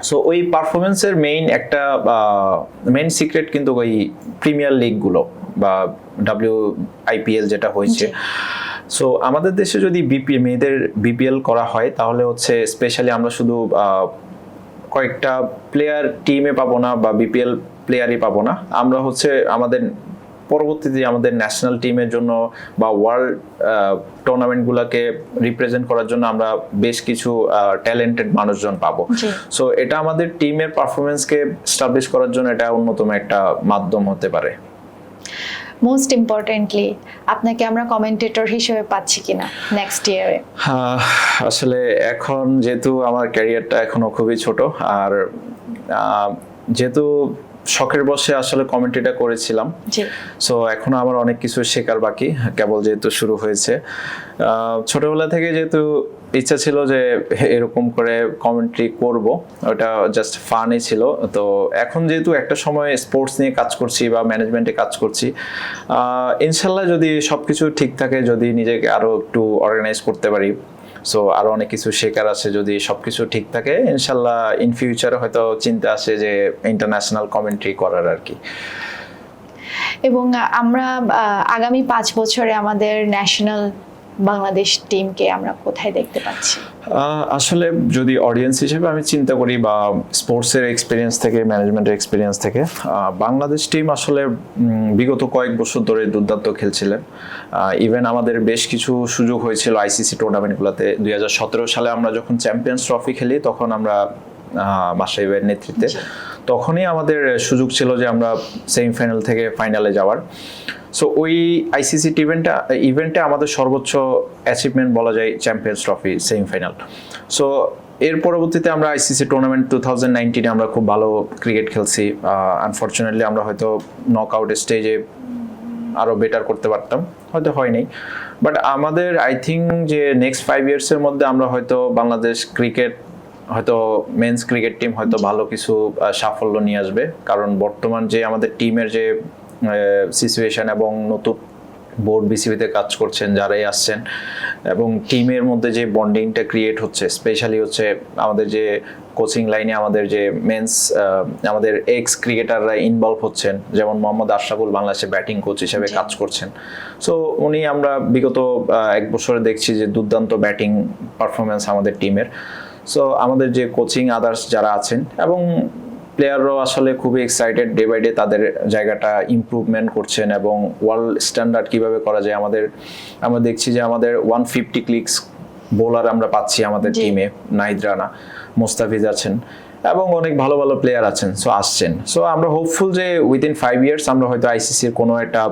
সো ওই পারফরমেন্সের মেইন সিক্রেট কিন্তু ওই প্রিমিয়ার লিগগুলো বা WIPL যেটা হয়েছে। সো আমাদের দেশে যদি মেয়েদের বিপিএল করা হয়, তাহলে হচ্ছে স্পেশালি আমরা শুধু কয়েকটা প্লেয়ার টিমে পাবো না বা বিপিএল প্লেয়ারই পাবো না, আমরা হচ্ছে আমাদের পরবর্তীতে আমাদের ন্যাশনাল টিমের জন্য বা ওয়ার্ল্ড টুর্নামেন্টগুলোকে রিপ্রেজেন্ট করার জন্য আমরা বেশ কিছু ট্যালেন্টেড মানুষজন পাবো। সো এটা আমাদের টিমের পারফরমেন্সকে এস্টাবলিশ করার জন্য এটা অন্যতম একটা মাধ্যম হতে পারে। মোস্ট ইম্পর্টেন্টলি, আপনাকে আমরা কমেন্টেটর হিসেবে পাচ্ছি কিনা নেক্সট ইয়ারে? আসলে এখন যেহেতু আমার ক্যারিয়ারটা এখনো খুবই ছোট, আর যেহেতু শখের বসে আসলে কমেন্ট্রিটা করেছিলাম, সো এখনো আমার অনেক কিছু শেখার বাকি, কেবল যেহেতু শুরু হয়েছে। ছোটবেলা থেকে যেহেতু ইচ্ছা ছিল যে এরকম করে কমেন্ট্রি করব, ওটা জাস্ট ফানই ছিল। তো এখন যেহেতু একটা সময় স্পোর্টস নিয়ে কাজ করছি বা ম্যানেজমেন্টে কাজ করছি, ইনশাল্লাহ যদি সবকিছু ঠিক থাকে, যদি নিজেকে আরো একটু অর্গানাইজ করতে পারি, সো আরো অনেক কিছু শেখার আছে, যদি সবকিছু ঠিক থাকে, ইনশাল্লাহ ইন ফিউচারে হয়তো চিন্তা আসে যে ইন্টারন্যাশনাল কমেন্ট্রি করার আর কি। এবং আমরা আগামী 5 বছরে আমাদের ন্যাশনাল বাংলাদেশ টিমকে আমরা কোথায় দেখতে পাচ্ছি? আসলে যদি অডিয়েন্স হিসেবে আমি চিন্তা করি বা স্পোর্টসের এক্সপিরিয়েন্স থেকে, ম্যানেজমেন্টের এক্সপিরিয়েন্স থেকে, বাংলাদেশ টিম আসলে বিগত কয়েক বছর ধরে দুর্দান্ত খেলছিলেন। ইভেন আমাদের বেশ কিছু সুযোগ হয়েছিল আইসিসি টুর্নামেন্টগুলোতে। 2017 সালে আমরা যখন চ্যাম্পিয়ন্স ট্রফি খেলি, তখন আমরা মাশরাফি ভাইয়ের নেতৃত্বে, তখনই আমাদের সুযোগ ছিল যে আমরা সেমিফাইনাল থেকে ফাইনালে যাওয়ার। সো ওই আইসিসি ইভেন্টে আমাদের সর্বোচ্চ অ্যাচিভমেন্ট বলা যায় চ্যাম্পিয়ন্স ট্রফি সেমিফাইনাল। সো এর পরবর্তীতে আমরা আইসিসি টুর্নামেন্ট 2019-এ আমরা খুব ভালো ক্রিকেট খেলছি। আনফর্চুনেটলি আমরা হয়তো নকআউট স্টেজে আরও বেটার করতে পারতাম, হয়তো হয়নি। বাট আমাদের আই থিঙ্ক যে নেক্সট 5 ইয়ার্সের মধ্যে আমরা হয়তো বাংলাদেশ ক্রিকেট, হয়তো মেন্স ক্রিকেট টিম হয়তো ভালো কিছু সাফল্য নিয়ে আসবে, কারণ বর্তমান যে আমাদের টিমের যে সিচুয়েশন এবং নতুন বোর্ড বিসিবিতে কাজ করছেন যারাই আসছেন, এবং টিমের মধ্যে যে বন্ডিংটা ক্রিয়েট হচ্ছে, স্পেশালি হচ্ছে আমাদের যে কোচিং লাইনে আমাদের যে মেন্স আমাদের এক্স ক্রিকেটাররা ইনভলভ হচ্ছেন, যেমন মোহাম্মদ আশরাফুল বাংলাদেশে ব্যাটিং কোচ হিসেবে কাজ করছেন। সো উনি আমরা বিগত 1 বছরে দেখছি যে দুর্দান্ত ব্যাটিং পারফরমেন্স আমাদের টিমের। সো আমাদের যে কোচিং আদার্স যারা আছেন, এবং প্লেয়াররাও আসলে খুবই এক্সাইটেড, ডে বাই ডে তাদের জায়গাটা ইমপ্রুভমেন্ট করছেন এবং ওয়ার্ল্ড স্ট্যান্ডার্ড কিভাবে করা যায়। আমরা দেখছি যে আমাদের 150 ক্লিকস বোলার আমরা পাচ্ছি আমাদের টিমে, নাহিদ রানা, মোস্তাফিজ আছেন এবং অনেক ভালো ভালো প্লেয়ার আছেন, সো আসছেন। সো আমরা হোপফুল যে উইদিন 5 ইয়ার্স আমরা হয়তো আইসিসির কোনো একটা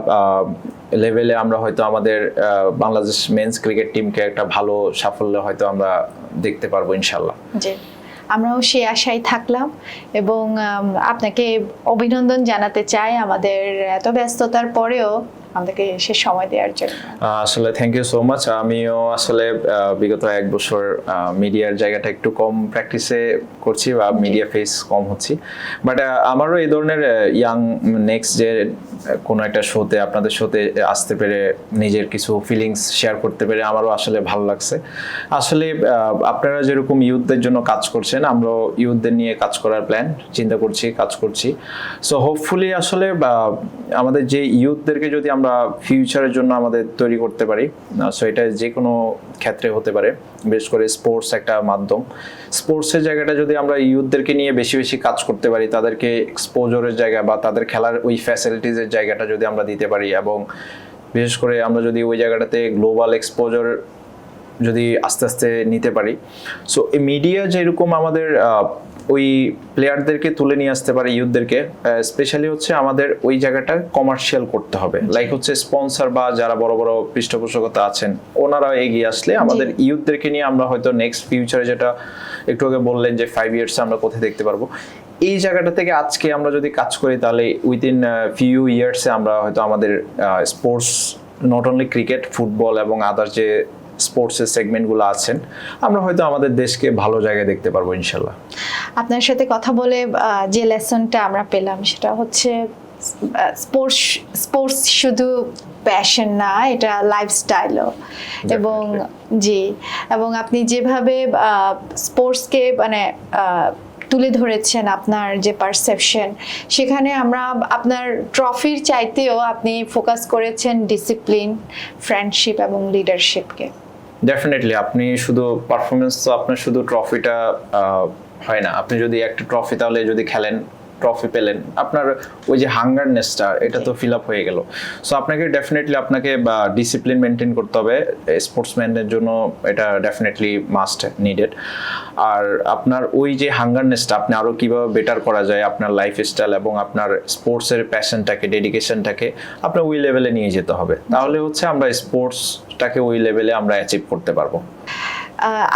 লেভেলে আমরা হয়তো আমাদের বাংলাদেশ মেন্স ক্রিকেট টিমকে একটা ভালো সাফল্য হয়তো আমরা দেখতে পারবো ইনশাল্লাহ। জি, আমরাও সেই আশায় থাকলাম এবং আপনাকে অভিনন্দন জানাতে চাই আমাদের এত ব্যস্ততার পরেও আমাদেরকে সে সময় দেওয়ার জন্য। আসলে থ্যাংক ইউ সো মাচ। আমিও আসলে বিগত 1 বছর মিডিয়ার জায়গাটা একটু কম প্র্যাকটিসে করছি বা মিডিয়া ফেস কম হচ্ছি, বাট আমারও এই ধরনের ইয়াং নেক্সট যে কোনো একটা শোতে, আপনাদের শোতে আসতে পেরে নিজের কিছু ফিলিংস শেয়ার করতে পেরে আমারও আসলে ভালো লাগছে। আসলে আপনারা যেরকম ইউথদের জন্য কাজ করছেন, আমরাও ইউথদের নিয়ে কাজ করার প্ল্যান চিন্তা করছি, কাজ করছি। সো হোপফুলি আসলে আমাদের যে ইউথদেরকে যদি আমরা ফিউচারের জন্য আমাদের তৈরি করতে পারি, সো এটা যে কোনো ক্ষেত্রে হতে পারে, বিশেষ করে স্পোর্টস একটা মাধ্যম। স্পোর্টসের জায়গাটা যদি আমরা ইউথদেরকে নিয়ে বেশি বেশি কাজ করতে পারি, তাদেরকে এক্সপোজারের জায়গা বা তাদের খেলার ওই ফ্যাসিলিটিসের জায়গাটা যদি আমরা দিতে পারি এবং বিশেষ করে আমরা যদি ওই জায়গাটাতে গ্লোবাল এক্সপোজার যদি আস্তে আস্তে নিতে পারি, সো এই মিডিয়া যেরকম আমাদের ওই প্লেয়ারদেরকে তুলে নিয়ে আসতে পারে, ইউথদেরকে স্পেশালি হচ্ছে আমাদের ওই জায়গাটা কমার্শিয়াল করতে হবে। লাইক হচ্ছে স্পন্সর বা যারা বড় বড় পৃষ্ঠপোষকতা আছেন ওনারা এগিয়ে আসলে আমাদের ইউথদেরকে নিয়ে আমরা হয়তো নেক্সট ফিউচারে, যেটা একটু আগে বললেন যে 5 ইয়ার্স আমরা কোথায় দেখতে পারবো, এই জায়গাটা থেকে আজকে আমরা যদি কাজ করি তাহলে উইদিন ফিউ ইয়ার্সে আমরা হয়তো আমাদের sports, not only cricket, football এবং আদার যে স্পোর্টসের সেগমেন্টগুলো আছেন, আমরা হয়তো আমাদের দেশকে ভালো জায়গায় দেখতে পারবো ইনশাল্লাহ। আপনার সাথে কথা বলে যে লেসনটা আমরা পেলাম সেটা হচ্ছে স্পোর্টস শুধু প্যাশন না, এটা লাইফস্টাইলও। এবং জি, এবং আপনি যেভাবে স্পোর্টসকে মানে তুলে ধরেছেন, আপনার যে পারসেপশন, সেখানে আমরা আপনার ট্রফির চাইতেও আপনি ফোকাস করেছেন ডিসিপ্লিন, ফ্রেন্ডশিপ এবং লিডারশিপকে। ডেফিনেটলি আপনি শুধু পারফরমেন্স, তো আপনার শুধু ট্রফিটা হয় না। আপনি যদি একটা ট্রফি, তাহলে যদি খেলেন, ট্রফি পেলেন, আপনার ওই যে হাঙ্গারনেসটা এটা তো ফিল আপ হয়ে গেল। সো আপনাকে ডেফিনেটলি আপনাকে ডিসিপ্লিন মেনটেন করতে হবে স্পোর্টসম্যানের জন্য, এটা ডেফিনেটলি মাস্ট নিডেড। আর আপনার ওই যে হাঙ্গারনেসটা আপনি আরও কীভাবে বেটার করা যায় আপনার লাইফস্টাইল এবং আপনার স্পোর্টসের প্যাশনটাকে, ডেডিকেশনটাকে আপনার ওই লেভেলে নিয়ে যেতে হবে, তাহলে হচ্ছে আমরা স্পোর্টসটাকে ওই লেভেলে আমরা অ্যাচিভ করতে পারবো।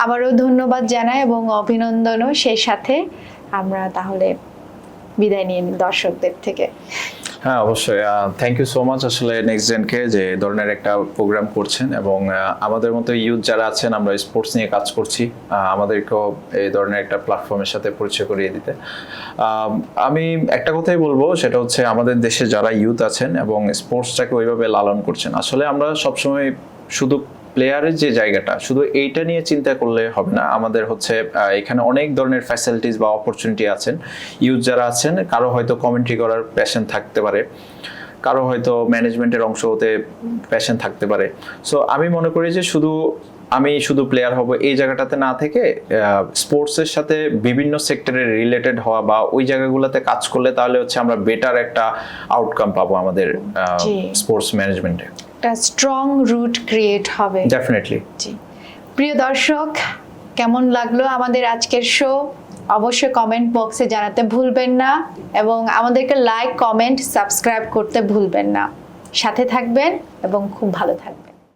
আবারও ধন্যবাদ জানাই এবং অভিনন্দনও সেই সাথে। আমরা তাহলে বিদায় নিয়ে নিই দর্শকদের থেকে। হ্যাঁ, অবশ্যই থ্যাংক ইউ সো মাচ আসলে নেক্সট জেনকে যে ধরনের একটা প্রোগ্রাম করছেন এবং আমাদের মতো ইউথ যারা আছেন, আমরা স্পোর্টস নিয়ে কাজ করছি, আমাদেরকেও এই ধরনের একটা প্ল্যাটফর্মের সাথে পরিচয় করিয়ে দিতে। আমি একটা কথাই বলবো, সেটা হচ্ছে আমাদের দেশে যারা ইউথ আছেন এবং স্পোর্টসটাকে ওইভাবে লালন করছেন, আসলে আমরা সবসময় শুধু প্লেয়ারের যে জায়গাটা শুধু এইটা নিয়ে চিন্তা করলে হবে না। আমাদের হচ্ছে এখানে অনেক ধরনের ফ্যাসিলিটিস বা অপরচুনিটি আছেন। ইউথ যারা আছেন, কারো হয়তো কমেন্ট্রি করার প্যাশন থাকতে পারে, কারো হয়তো ম্যানেজমেন্টের অংশ হতে প্যাশন থাকতে পারে। সো আমি মনে করি যে আমি শুধু প্লেয়ার হব এই জায়গাটাতে না থেকে স্পোর্টসের সাথে বিভিন্ন সেক্টরে রিলেটেড হওয়া বা ওই জায়গাগুলোতে কাজ করলে তাহলে হচ্ছে আমরা বেটার একটা আউটকাম পাবো আমাদের স্পোর্টস ম্যানেজমেন্টে। একটা স্ট্রং রুট ক্রিয়েট হবে ডেফিনেটলি। জি, প্রিয় দর্শক, কেমন লাগলো আমাদের আজকের শো অবশ্যই কমেন্ট বক্সে জানাতে ভুলবেন না এবং আমাদেরকে লাইক, কমেন্ট, সাবস্ক্রাইব করতে ভুলবেন না। সাথে থাকবেন এবং খুব ভালো থাকবেন।